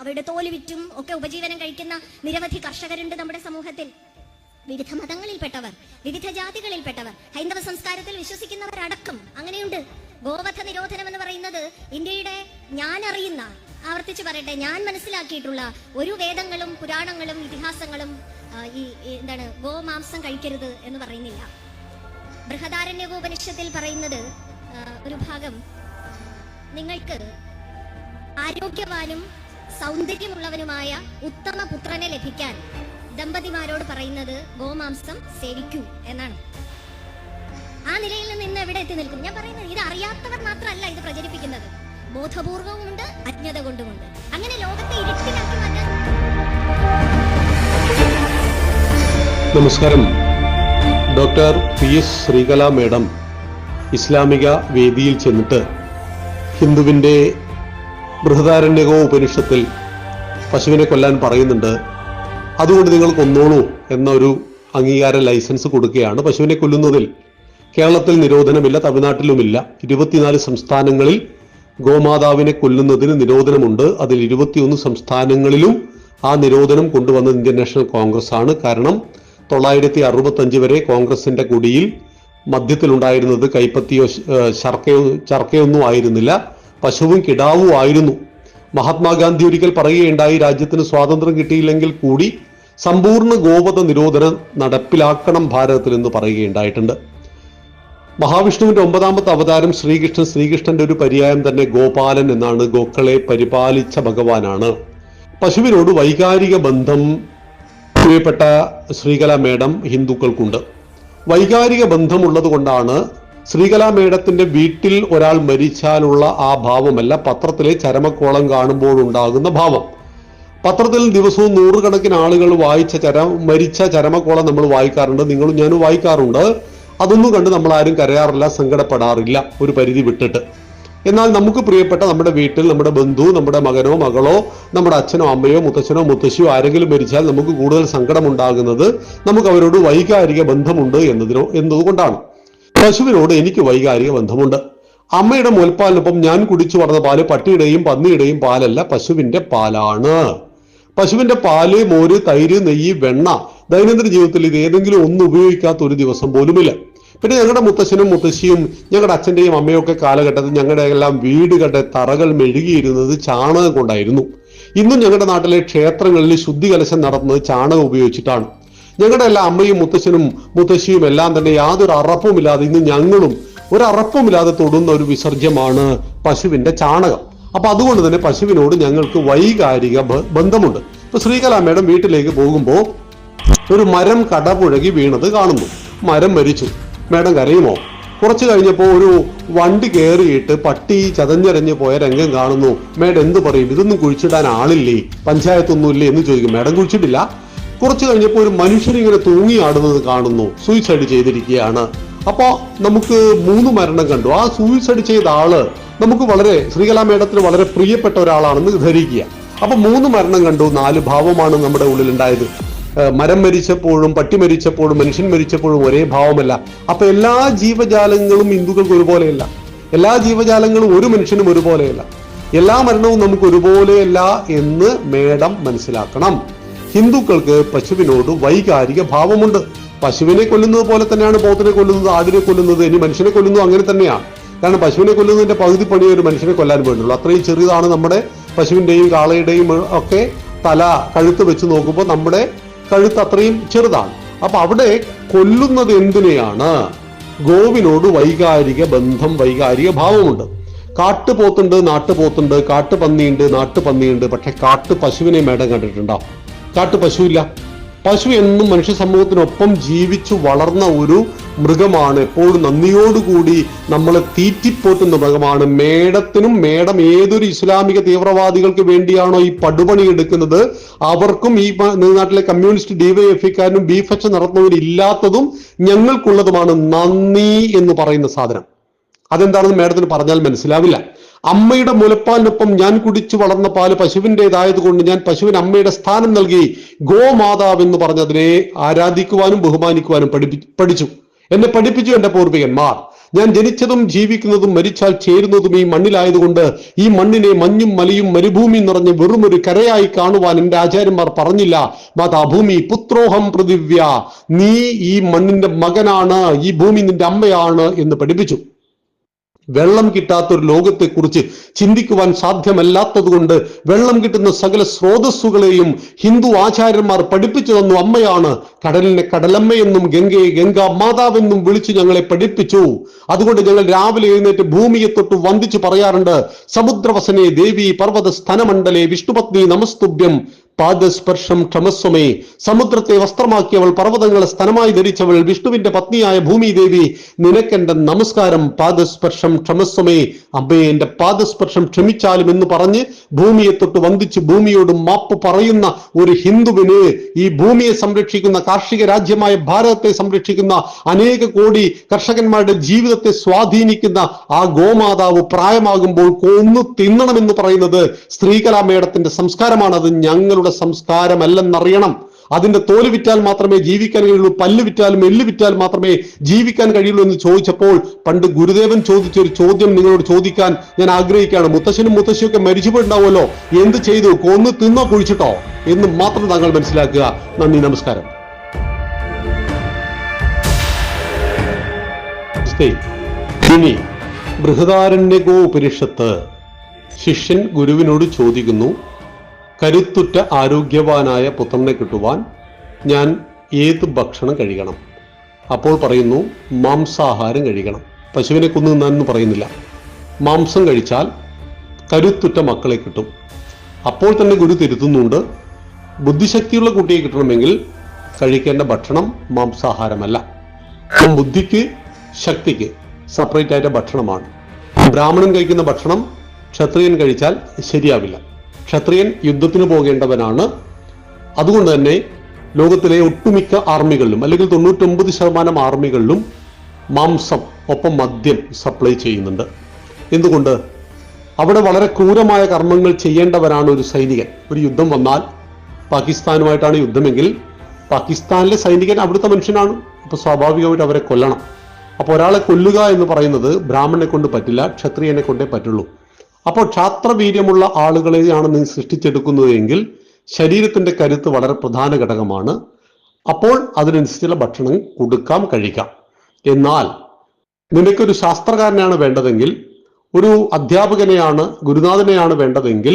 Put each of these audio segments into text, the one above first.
അവരുടെ തോല് വിറ്റും ഒക്കെ ഉപജീവനം കഴിക്കുന്ന നിരവധി കർഷകരുണ്ട് നമ്മുടെ സമൂഹത്തിൽ. വിവിധ മതങ്ങളിൽപ്പെട്ടവർ, വിവിധ ജാതികളിൽപ്പെട്ടവർ, ഹൈന്ദവ സംസ്കാരത്തിൽ വിശ്വസിക്കുന്നവരടക്കം അങ്ങനെയുണ്ട്. ഗോവധ നിരോധനം എന്ന് പറയുന്നത് ഇന്ത്യയുടെ ഞാൻ അറിയുന്ന, ആവർത്തിച്ച് പറയട്ടെ, ഞാൻ മനസ്സിലാക്കിയിട്ടുള്ള ഒരു വേദങ്ങളും പുരാണങ്ങളും ഇതിഹാസങ്ങളും ഗോമാംസം കഴിക്കരുത് എന്ന് പറയുന്നില്ല. ബൃഹദാരണ്യകോപനിഷത്തിൽ പറയുന്നത് ഒരു ഭാഗം, നിങ്ങൾക്ക് ആരോഗ്യവാനും സൗന്ദര്യമുള്ളവനുമായ ഉത്തമ പുത്രനെ ലഭിക്കാൻ ദമ്പതിമാരോട് പറയുന്നത് ഗോമാംസം സേവിക്കൂ എന്നാണ്. ആ നിലയിൽ നിന്ന് ഇന്ന് എവിടെ എത്തി നിൽക്കും? ഞാൻ പറയുന്നത് ഇത് അറിയാത്തവർ മാത്രമല്ല ഇത് പ്രചരിപ്പിക്കുന്നത്, ബോധപൂർവമുണ്ട്, അജ്ഞത കൊണ്ടുമുണ്ട്. അങ്ങനെ ലോകത്തെ ഇരുട്ടിലാക്കി മാറ്റാൻ. നമസ്കാരം. ഡോക്ടർ PS ശ്രീകല മേഡം ഇസ്ലാമിക വേദിയിൽ ചെന്നിട്ട് ഹിന്ദുവിൻ്റെ ബൃഹദാരണ്യക ഉപനിഷത്തിൽ പശുവിനെ കൊല്ലാൻ പറയുന്നുണ്ട്. അതുകൊണ്ട് നിങ്ങൾ കൊന്നോളൂ എന്നൊരു അംഗീകാര ലൈസൻസ് കൊടുക്കുകയാണ്. പശുവിനെ കൊല്ലുന്നതിൽ കേരളത്തിൽ നിരോധനമില്ല, തമിഴ്നാട്ടിലുമില്ല. 24 സംസ്ഥാനങ്ങളിൽ ഗോമാതാവിനെ കൊല്ലുന്നതിന് നിരോധനമുണ്ട്. അതിൽ 21 സംസ്ഥാനങ്ങളിലും ആ നിരോധനം കൊണ്ടുവന്നത് ഇന്ത്യൻ നാഷണൽ കോൺഗ്രസ് ആണ്. കാരണം 965 വരെ കോൺഗ്രസിന്റെ കൊടിയിൽ മധ്യത്തിലുണ്ടായിരുന്നത് കൈപ്പത്തിയോ ചർക്കയൊന്നും ആയിരുന്നില്ല, പശുവും കിടാവും ആയിരുന്നു. മഹാത്മാഗാന്ധി ഒരിക്കൽ പറയുകയുണ്ടായി, രാജ്യത്തിന് സ്വാതന്ത്ര്യം കിട്ടിയില്ലെങ്കിൽ കൂടി സമ്പൂർണ്ണ ഗോവധ നിരോധനം നടപ്പിലാക്കണം ഭാരതത്തിൽ എന്ന് പറയുകയുണ്ടായിട്ടുണ്ട്. മഹാവിഷ്ണുവിന്റെ 9ാമത്തെ അവതാരം ശ്രീകൃഷ്ണന്റെ ഒരു പര്യായം തന്നെ ഗോപാലൻ എന്നാണ്. ഗോക്കളെ പരിപാലിച്ച ഭഗവാനാണ്. പശുവിനോട് വൈകാരിക ബന്ധം പ്രിയപ്പെട്ട ശ്രീകല മേഡം ഹിന്ദുക്കൾക്കുണ്ട്. വൈകാരിക ബന്ധമുള്ളത് കൊണ്ടാണ് ശ്രീകല മേഡത്തിന്റെ വീട്ടിൽ ഒരാൾ മരിച്ചാലുള്ള ആ ഭാവമല്ല, പത്രത്തിലെ ചരമക്കോളം കാണുമ്പോഴുണ്ടാകുന്ന ഭാവം. പത്രത്തിൽ ദിവസവും 100 കണക്കിന് ആളുകൾ മരിച്ച ചരമക്കോളം നമ്മൾ വായിക്കാറുണ്ട്. നിങ്ങളും ഞാനും വായിക്കാറുണ്ട്. അതൊന്നും കണ്ട് നമ്മൾ ആരും കരയാറില്ല, സങ്കടപ്പെടാറില്ല, ഒരു പരിധി വിട്ടിട്ട്. എന്നാൽ നമുക്ക് പ്രിയപ്പെട്ട നമ്മുടെ വീട്ടിൽ നമ്മുടെ ബന്ധു, നമ്മുടെ മകനോ മകളോ, നമ്മുടെ അച്ഛനോ അമ്മയോ മുത്തച്ഛനോ മുത്തശ്ശിയോ ആരെങ്കിലും മരിച്ചാൽ നമുക്ക് കൂടുതൽ സങ്കടമുണ്ടാകുന്നത് നമുക്ക് അവരോട് വൈകാരിക ബന്ധമുണ്ട് എന്നതുകൊണ്ടാണ്. പശുവിനോട് എനിക്ക് വൈകാരിക ബന്ധമുണ്ട്. അമ്മയുടെ മുലപ്പാലിനൊപ്പം ഞാൻ കുടിച്ചു വളർന്ന പാല് പട്ടിയുടെയും പന്നിയുടെയും പാലല്ല, പശുവിന്റെ പാലാണ്. പശുവിന്റെ പാല്, മോര്, തൈര്, നെയ്യ്, വെണ്ണ ദൈനംദിന ജീവിതത്തിൽ ഇത് ഏതെങ്കിലും ഒന്നും ഉപയോഗിക്കാത്ത ഒരു ദിവസം പോലുമില്ല. പിന്നെ ഞങ്ങളുടെ മുത്തശ്ശനും മുത്തശ്ശിയും ഞങ്ങളുടെ അച്ഛൻ്റെയും അമ്മയും ഒക്കെ കാലഘട്ടത്തിൽ ഞങ്ങളുടെ എല്ലാം വീടുകളുടെ തറകൾ മെഴുകിയിരുന്നത് ചാണകം കൊണ്ടായിരുന്നു. ഇന്നും ഞങ്ങളുടെ നാട്ടിലെ ക്ഷേത്രങ്ങളിൽ ശുദ്ധികലശം നടത്തുന്നത് ചാണകം ഉപയോഗിച്ചിട്ടാണ്. ഞങ്ങളുടെ എല്ലാ അമ്മയും മുത്തശ്ശനും മുത്തശ്ശിയും എല്ലാം തന്നെ യാതൊരു അറപ്പുമില്ലാതെ, ഇന്ന് ഞങ്ങളും ഒരു അറപ്പുമില്ലാതെ തൊടുന്ന ഒരു വിസർജ്യമാണ് പശുവിന്റെ ചാണകം. അപ്പൊ അതുകൊണ്ട് തന്നെ പശുവിനോട് ഞങ്ങൾക്ക് വൈകാരിക ബന്ധമുണ്ട്. ഇപ്പൊ ശ്രീകല മേഡം വീട്ടിലേക്ക് പോകുമ്പോൾ ഒരു മരം കടപുഴകി വീണത് കാണുന്നു. മരം മരിച്ചു. മേഡം കരയുമോ? കുറച്ച് കഴിഞ്ഞപ്പോൾ ഒരു വണ്ടി കയറിയിട്ട് പട്ടി ചതഞ്ഞരഞ്ഞ് പോയ രംഗം കാണുന്നു. മേഡം എന്ത് പറയും? ഇതൊന്നും കുഴിച്ചിടാൻ ആളില്ലേ, പഞ്ചായത്തൊന്നും ഇല്ലേ എന്ന് ചോദിക്കും. മേഡം കുഴിച്ചിട്ടില്ല. കുറച്ച് കഴിഞ്ഞപ്പോൾ ഒരു മനുഷ്യനിങ്ങനെ തൂങ്ങിയാടുന്നത് കാണുന്നു. സൂയിസൈഡ് ചെയ്തിരിക്കുകയാണ്. അപ്പൊ നമുക്ക് 3 മരണം കണ്ടു. ആ സൂയിസൈഡ് ചെയ്ത ആള് നമുക്ക് ശ്രീകല മേഡത്തിന് വളരെ പ്രിയപ്പെട്ട ഒരാളാണെന്ന് ധരിക്കുക. അപ്പൊ 3 മരണം കണ്ടു, 4 ഭാവമാണ് നമ്മുടെ ഉള്ളിൽ ഉണ്ടായത്. മരം മരിച്ചപ്പോഴും പട്ടി മരിച്ചപ്പോഴും മനുഷ്യൻ മരിച്ചപ്പോഴും ഒരേ ഭാവമല്ല. അപ്പൊ എല്ലാ ജീവജാലങ്ങളും ഹിന്ദുക്കൾക്ക് ഒരുപോലെയല്ല, എല്ലാ ജീവജാലങ്ങളും ഒരു മനുഷ്യനും ഒരുപോലെയല്ല, എല്ലാ മരണവും നമുക്ക് ഒരുപോലെയല്ല എന്ന് മേഡം മനസ്സിലാക്കണം. ഹിന്ദുക്കൾക്ക് പശുവിനോട് വൈകാരിക ഭാവമുണ്ട്. പശുവിനെ കൊല്ലുന്നത് പോലെ തന്നെയാണ് പോത്തിനെ കൊല്ലുന്നത്, ആടിനെ കൊല്ലുന്നത്, ഇനി മനുഷ്യനെ കൊല്ലുന്നത് അങ്ങനെ തന്നെയാണ്. കാരണം പശുവിനെ കൊല്ലുന്നതിന്റെ പകുതി പണിയെ ഒരു മനുഷ്യനെ കൊല്ലാൻ വേണ്ടുള്ളൂ. അത്രയും ചെറിയതാണ് നമ്മുടെ പശുവിന്റെയും കാളയുടെയും ഒക്കെ തല. കഴുത്ത് വെച്ച് നോക്കുമ്പോൾ നമ്മുടെ കഴുത്ത് അത്രയും ചെറുതാണ്. അപ്പൊ അവിടെ കൊല്ലുന്നത് എന്തിനെയാണ്? ഗോവിനോട് വൈകാരിക ബന്ധം, വൈകാരിക ഭാവമുണ്ട്. കാട്ടുപോത്തുണ്ട്, നാട്ടുപോത്തുണ്ട്, കാട്ടുപന്നിയുണ്ട്, നാട്ടുപന്നിയുണ്ട്. പക്ഷെ പശുവിനെ മേഡം കണ്ടിട്ടുണ്ടോ? പശുവില്ല. പശു എന്നും മനുഷ്യ സമൂഹത്തിനൊപ്പം ജീവിച്ചു വളർന്ന ഒരു മൃഗമാണ്. എപ്പോഴും നന്ദിയോടുകൂടി നമ്മളെ തീറ്റിപ്പോറ്റുന്ന മൃഗമാണ്. മേഡം ഏതൊരു ഇസ്ലാമിക തീവ്രവാദികൾക്ക് വേണ്ടിയാണോ ഈ പടുപണി എടുക്കുന്നത്, അവർക്കും ഈ നാട്ടിലെ കമ്മ്യൂണിസ്റ്റ് ഡിവൈഎഫ്ഐക്കാരനും ബീഫച്ച് നടത്തുന്നവരും ഇല്ലാത്തതും ഞങ്ങൾക്കുള്ളതുമാണ് നന്ദി എന്ന് പറയുന്ന സാധനം. അതെന്താണെന്ന് മേഡത്തിന് പറഞ്ഞാൽ മനസ്സിലാവില്ല. അമ്മയുടെ മുലപ്പാലിനൊപ്പം ഞാൻ കുടിച്ചു വളർന്ന പാല് പശുവിൻ്റെതായത് കൊണ്ട് ഞാൻ പശുവിന് അമ്മയുടെ സ്ഥാനം നൽകി ഗോമാതാവ് എന്ന് പറഞ്ഞതിനെ ആരാധിക്കുവാനും ബഹുമാനിക്കുവാനും പഠിച്ചു. എന്നെ പഠിപ്പിച്ചു എന്റെ പൂർവികന്മാർ. ഞാൻ ജനിച്ചതും ജീവിക്കുന്നതും മരിച്ചാൽ ചേരുന്നതും ഈ മണ്ണിലായതുകൊണ്ട് ഈ മണ്ണിനെ മഞ്ഞും മലയും മരുഭൂമിയും നിറഞ്ഞ് വെറുമൊരു കരയായി കാണുവാൻ എന്റെ ആചാര്യന്മാർ പറഞ്ഞില്ല. മാതാ ഭൂമി പുത്രോഹം പൃഥിവ്യ, നീ ഈ മണ്ണിന്റെ മകനാണ്, ഈ ഭൂമി നിന്റെ അമ്മയാണ് എന്ന് പഠിപ്പിച്ചു. വെള്ളം കിട്ടാത്ത ഒരു ലോകത്തെക്കുറിച്ച് ചിന്തിക്കുവാൻ സാധ്യമല്ലാത്തത് കൊണ്ട് വെള്ളം കിട്ടുന്ന സകല സ്രോതസ്സുകളെയും ഹിന്ദു ആചാര്യന്മാർ പഠിപ്പിച്ചു തന്നു. അമ്മയാണ്, കടലിനെ കടലമ്മയെന്നും ഗംഗയെ ഗംഗാ മാതാവെന്നും വിളിച്ചു ഞങ്ങളെ പഠിപ്പിച്ചു. അതുകൊണ്ട് ഞങ്ങൾ രാവിലെ എഴുന്നേറ്റ് ഭൂമിയെ തൊട്ട് വന്ദിച്ചു പറയാറുണ്ട്, സമുദ്രവസനെ ദേവി പർവ്വത സ്ഥനമണ്ഡലെ വിഷ്ണുപത്നി നമസ്തുഭ്യം പാദസ്പർശം ക്ഷമസ്വമേ. സമുദ്രത്തെ വസ്ത്രമാക്കിയവൾ, പർവ്വതങ്ങളെ സ്ഥലമായി ധരിച്ചവൾ, വിഷ്ണുവിന്റെ പത്നിയായ ഭൂമി ദേവി, നിനക്കെന്റെ നമസ്കാരം, പാദസ്പർശം ക്ഷമസ്വമേ. അമ്മേ, എന്റെ പാദസ്പർശം ക്ഷമിച്ചാലും എന്ന് പറഞ്ഞ് ഭൂമിയെ തൊട്ട് വന്ദിച്ച് ഭൂമിയോട് മാപ്പ് പറയുന്ന ഒരു ഹിന്ദുവിന് ഈ ഭൂമിയെ സംരക്ഷിക്കുന്ന, കാർഷിക രാജ്യമായ ഭാരതത്തെ സംരക്ഷിക്കുന്ന, അനേക കോടി കർഷകന്മാരുടെ ജീവിതത്തെ സ്വാധീനിക്കുന്ന ആ ഗോമാതാവ് പ്രായമാകുമ്പോൾ കൊന്നു തിന്നണമെന്ന് പറയുന്നത് ശ്രീകലാ മേഡത്തിന്റെ സംസ്കാരമാണ്. അത് ഞങ്ങളുടെ സംസ്കാരമല്ലെന്നറിയണം. അതിന്റെ തോല് വിറ്റാൽ മാത്രമേ ജീവിക്കാൻ കഴിയുള്ളൂ, പല്ല് വിറ്റാലും എല്ല് വിറ്റാൽ മാത്രമേ ജീവിക്കാൻ കഴിയുള്ളൂ എന്ന് ചോദിച്ചപ്പോൾ പണ്ട് ഗുരുദേവൻ ചോദിച്ച ഒരു ചോദ്യം നിങ്ങളോട് ചോദിക്കാൻ ഞാൻ ആഗ്രഹിക്കുകയാണ്. മുത്തശ്ശനും മുത്തശ്ശിയൊക്കെ മരിച്ചുപോയിട്ടുണ്ടാവുമല്ലോ, എന്ത് ചെയ്തു? കൊന്നു തിന്നോ കുഴിച്ചിട്ടോ എന്ന് മാത്രം താങ്കൾ മനസ്സിലാക്കുക. നന്ദി, നമസ്കാരം. ഇനി ബൃഹദാരണ്യകോപനിഷത്ത് ശിഷ്യൻ ഗുരുവിനോട് ചോദിക്കുന്നു, കരുത്തുറ്റ ആരോഗ്യവാനായ പുത്രനെ കിട്ടുവാൻ ഞാൻ ഏത് ഭക്ഷണം കഴിക്കണം? അപ്പോൾ പറയുന്നു, മാംസാഹാരം കഴിക്കണം. പശുവിനെ കൊന്നു തിന്നാനെന്ന് പറയുന്നില്ല. മാംസം കഴിച്ചാൽ കരുത്തുറ്റ മക്കളെ കിട്ടും. അപ്പോൾ തന്നെ ഗുരു തിരുത്തുന്നുണ്ട്, ബുദ്ധിശക്തിയുള്ള കുട്ടിയെ കിട്ടണമെങ്കിൽ കഴിക്കേണ്ട ഭക്ഷണം മാംസാഹാരമല്ല. ബുദ്ധിക്ക് ശക്തിക്ക് സെപ്പറേറ്റ് ആയിട്ട് ഭക്ഷണമാണ്. ബ്രാഹ്മണൻ കഴിക്കുന്ന ഭക്ഷണം ക്ഷത്രിയൻ കഴിച്ചാൽ ശരിയാവില്ല. ക്ഷത്രിയൻ യുദ്ധത്തിന് പോകേണ്ടവനാണ്. അതുകൊണ്ട് തന്നെ ലോകത്തിലെ ഒട്ടുമിക്ക ആർമികളിലും അല്ലെങ്കിൽ 99% ആർമികളിലും മാംസം ഒപ്പം മദ്യം സപ്ലൈ ചെയ്യുന്നുണ്ട്. എന്തുകൊണ്ട്? അവിടെ വളരെ ക്രൂരമായ കർമ്മങ്ങൾ ചെയ്യേണ്ടവരാണ് ഒരു സൈനികൻ. ഒരു യുദ്ധം വന്നാൽ, പാകിസ്ഥാനുമായിട്ടാണ് യുദ്ധമെങ്കിൽ പാകിസ്ഥാനിലെ സൈനികൻ അവിടുത്തെ മനുഷ്യനാണ്. അപ്പൊ സ്വാഭാവികമായിട്ട് അവരെ കൊല്ലണം. അപ്പൊ ഒരാളെ കൊല്ലുക എന്ന് പറയുന്നത് ബ്രാഹ്മണനെ കൊണ്ട് പറ്റില്ല, ക്ഷത്രിയനെ കൊണ്ടേ പറ്റുള്ളൂ. അപ്പോൾ ക്ഷാത്രവീര്യമുള്ള ആളുകളെയാണ് നീ സൃഷ്ടിച്ചെടുക്കുന്നത് എങ്കിൽ ശരീരത്തിന്റെ കരുത്ത് വളരെ പ്രധാന ഘടകമാണ്. അപ്പോൾ അതിനനുസരിച്ചുള്ള ഭക്ഷണം കൊടുക്കാം, കഴിക്കാം. എന്നാൽ നിനക്കൊരു ശാസ്ത്രകാരനെയാണ് വേണ്ടതെങ്കിൽ, ഒരു അധ്യാപകനെയാണ്, ഗുരുനാഥനെയാണ് വേണ്ടതെങ്കിൽ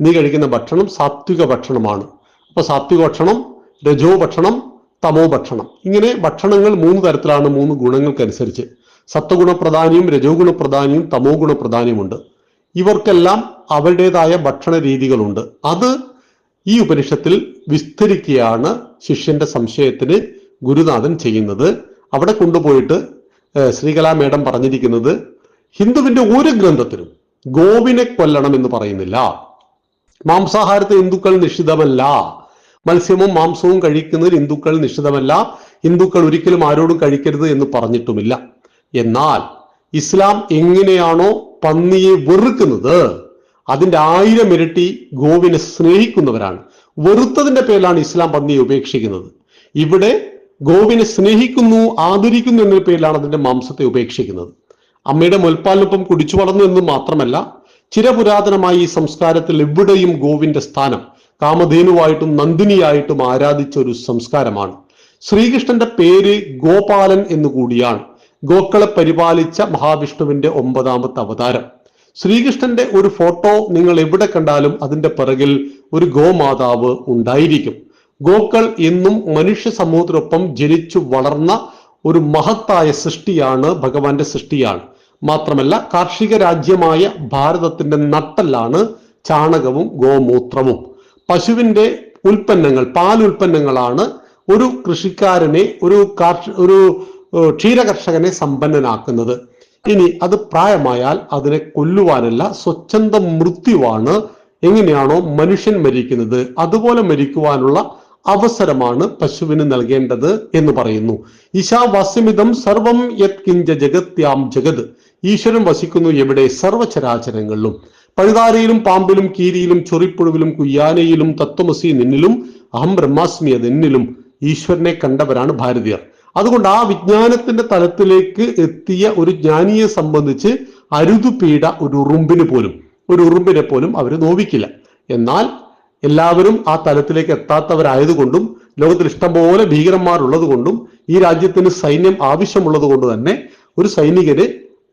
നീ കഴിക്കുന്ന ഭക്ഷണം സാത്വിക ഭക്ഷണമാണ്. അപ്പൊ സാത്വിക ഭക്ഷണം, രജോ ഭക്ഷണം, തമോ ഭക്ഷണം, ഇങ്ങനെ ഭക്ഷണങ്ങൾ 3 തരത്തിലാണ്, 3 ഗുണങ്ങൾക്കനുസരിച്ച്. സത്വഗുണപ്രധാനിയും രജോ ഗുണപ്രധാനിയും തമോ ഗുണപ്രധാനിയുമുണ്ട്. ഇവർക്കെല്ലാം അവരുടേതായ ഭക്ഷണ രീതികളുണ്ട്. അത് ഈ ഉപനിഷത്തിൽ വിസ്തരിക്കുകയാണ് ശിഷ്യന്റെ സംശയത്തിന് ഗുരുനാഥൻ ചെയ്യുന്നത്. അവിടെ കൊണ്ടുപോയിട്ട് ശ്രീകലാ മേഡം പറഞ്ഞിരിക്കുന്നത്, ഹിന്ദുവിന്റെ ഒരു ഗ്രന്ഥത്തിലും ഗോവിനെ കൊല്ലണം എന്ന് പറയുന്നില്ല. മാംസാഹാരത്തെ ഹിന്ദുക്കൾ നിഷിദ്ധമല്ല. മത്സ്യവും മാംസവും കഴിക്കുന്നതിൽ ഹിന്ദുക്കൾ നിഷിദ്ധമല്ല. ഹിന്ദുക്കൾ ഒരിക്കലും ആരോടും കഴിക്കരുത് എന്ന് പറഞ്ഞിട്ടുമില്ല. എന്നാൽ ഇസ്ലാം എങ്ങനെയാണോ പന്നിയെ വെറുക്കുന്നത്, അതിന്റെ 1000 ഇരട്ടി ഗോവിനെ സ്നേഹിക്കുന്നവരാണ്. വെറുത്തതിന്റെ പേരിലാണ് ഇസ്ലാം പന്നിയെ ഉപേക്ഷിക്കുന്നത്. ഇവിടെ ഗോവിനെ സ്നേഹിക്കുന്നു, ആദരിക്കുന്നു എന്ന പേരിലാണ് അതിന്റെ മാംസത്തെ ഉപേക്ഷിക്കുന്നത്. അമ്മയുടെ മുൽപ്പാലിനൊപ്പം കുടിച്ചു വളർന്നു എന്ന് മാത്രമല്ല, ചിരപുരാതനമായി ഈ സംസ്കാരത്തിൽ എവിടെയും ഗോവിന്റെ സ്ഥാനം കാമധേനുവായിട്ടും നന്ദിനിയായിട്ടും ആരാധിച്ച ഒരു സംസ്കാരമാണ്. ശ്രീകൃഷ്ണന്റെ പേര് ഗോപാലൻ എന്നുകൂടിയാണ്. ഗോക്കളെ പരിപാലിച്ച മഹാവിഷ്ണുവിന്റെ 9ാമത്തെ അവതാരം. ശ്രീകൃഷ്ണന്റെ ഒരു ഫോട്ടോ നിങ്ങൾ എവിടെ കണ്ടാലും അതിന്റെ പിറകിൽ ഒരു ഗോമാതാവ് ഉണ്ടായിരിക്കും. ഗോക്കൾ എന്നും മനുഷ്യ സമൂഹത്തിനൊപ്പം ജനിച്ചു വളർന്ന ഒരു മഹത്തായ സൃഷ്ടിയാണ്, ഭഗവാന്റെ സൃഷ്ടിയാണ്. മാത്രമല്ല കാർഷിക രാജ്യമായ ഭാരതത്തിന്റെ നട്ടെല്ലാണ് ചാണകവും ഗോമൂത്രവും. പശുവിന്റെ ഉൽപ്പന്നങ്ങൾ, പാലുൽപ്പന്നങ്ങളാണ് ഒരു കൃഷിക്കാരനെ, ഒരു ക്ഷീരകർഷകനെ സമ്പന്നനാക്കുന്നത്. ഇനി അത് പ്രായമായാൽ അതിനെ കൊല്ലുവാനല്ല, സ്വച്ഛന്ത മൃത്യുവാണ്. എങ്ങനെയാണോ മനുഷ്യൻ മരിക്കുന്നത് അതുപോലെ മരിക്കുവാനുള്ള അവസരമാണ് പശുവിന് നൽകേണ്ടത് എന്ന് പറയുന്നു. ഈശാവാസ്യമിതം സർവം യത് കിഞ്ച ജഗത്യാം ജഗത്. ഈശ്വരൻ വസിക്കുന്നു എവിടെ? സർവചരാചരങ്ങളിലും. പഴുതാരയിലും പാമ്പിലും കീരിയിലും ചൊറിപ്പുഴുവിലും കുയ്യാനയിലും തത്വമസി നിന്നിലും അഹം ബ്രഹ്മാസ്മി അതെന്നിലും ഈശ്വരനെ കണ്ടവരാണ് ഭാരതീയർ. അതുകൊണ്ട് ആ വിജ്ഞാനത്തിന്റെ തലത്തിലേക്ക് എത്തിയ ഒരു ജ്ഞാനിയെ സംബന്ധിച്ച് അരുതുപീഡ ഒരു ഉറുമ്പിനെ പോലും അവർ നോവിക്കില്ല. എന്നാൽ എല്ലാവരും ആ തലത്തിലേക്ക് എത്താത്തവരായതുകൊണ്ടും ലോകത്തിൽ ഇഷ്ടംപോലെ ഭീകരന്മാരുള്ളത് കൊണ്ടും ഈ രാജ്യത്തിന് സൈന്യം ആവശ്യമുള്ളത് കൊണ്ട് തന്നെ ഒരു സൈനികന്,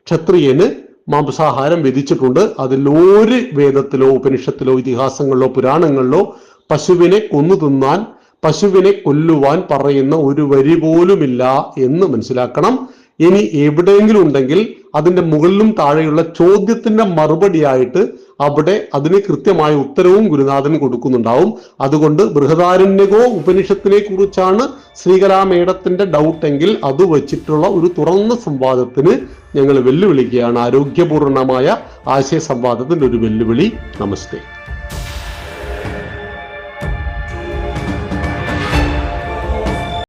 ക്ഷത്രിയന് മാംസാഹാരം വിധിച്ചിട്ടുണ്ട്. അതിലൊരു വേദത്തിലോ ഉപനിഷത്തിലോ ഇതിഹാസങ്ങളിലോ പുരാണങ്ങളിലോ പശുവിനെ കൊന്നു തിന്നാൻ, പശുവിനെ കൊല്ലുവാൻ പറയുന്ന ഒരു വരി പോലുമില്ല എന്ന് മനസ്സിലാക്കണം. ഇനി എവിടെയെങ്കിലും ഉണ്ടെങ്കിൽ അതിന്റെ മുകളിലും താഴെയുള്ള ചോദ്യത്തിന്റെ മറുപടിയായിട്ട് അവിടെ അതിന് കൃത്യമായ ഉത്തരവും ഗുരുനാഥൻ കൊടുക്കുന്നുണ്ടാവും. അതുകൊണ്ട് ബൃഹദാരണ്യകോ ഉപനിഷത്തിനെ കുറിച്ചാണ് ശ്രീകലാ മേഡത്തിന്റെ ഡൗട്ട് എങ്കിൽ അത് വെച്ചിട്ടുള്ള ഒരു തുറന്ന സംവാദത്തിന് ഞങ്ങൾ വെല്ലുവിളിക്കുകയാണ്. ആരോഗ്യപൂർണമായ ആശയ സംവാദത്തിന്റെ ഒരു വെല്ലുവിളി. നമസ്തേ.